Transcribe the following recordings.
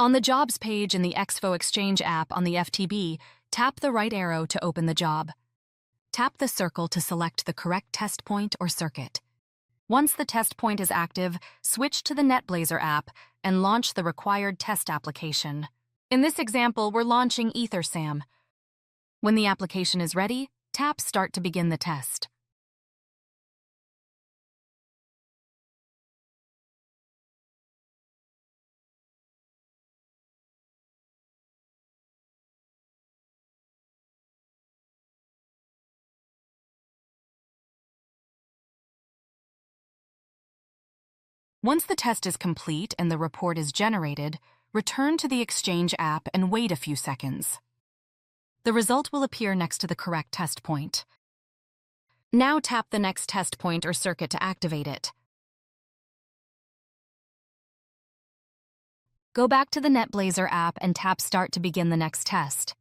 On the Jobs page in the EXFO Exchange app on the FTB, tap the right arrow to open the job. Tap the circle to select the correct test point or circuit. Once the test point is active, switch to the NetBlazer app and launch the required test application. In this example, we're launching EtherSAM. When the application is ready, tap Start to begin the test. Once the test is complete and the report is generated, return to the Exchange app and wait a few seconds. The result will appear next to the correct test point. Now tap the next test point or circuit to activate it. Go back to the NetBlazer app and tap Start to begin the next test.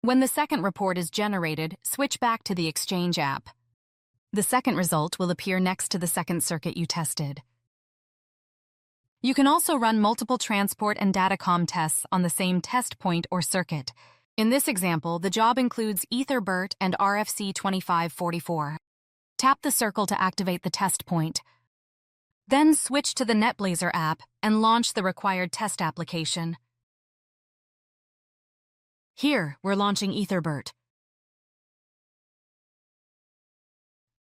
When the second report is generated, switch back to the Exchange app. The second result will appear next to the second circuit you tested. You can also run multiple Transport and Datacom tests on the same test point or circuit. In this example, the job includes EtherBERT and RFC2544. Tap the circle to activate the test point. Then switch to the NetBlazer app and launch the required test application. Here, we're launching EtherBERT.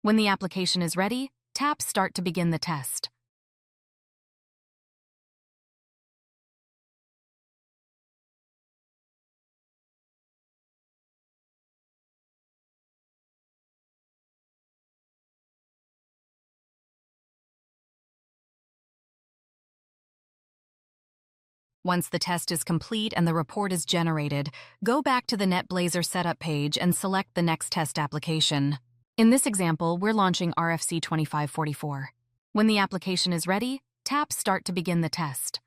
When the application is ready, tap Start to begin the test. Once the test is complete and the report is generated, go back to the NetBlazer setup page and select the next test application. In this example, we're launching RFC2544. When the application is ready, tap Start to begin the test.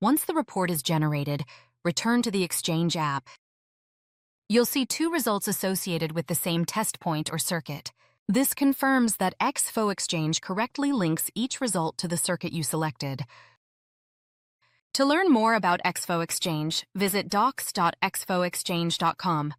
Once the report is generated, return to the Exchange app. You'll see two results associated with the same test point or circuit. This confirms that EXFO Exchange correctly links each result to the circuit you selected. To learn more about EXFO Exchange, visit docs.exfoexchange.com.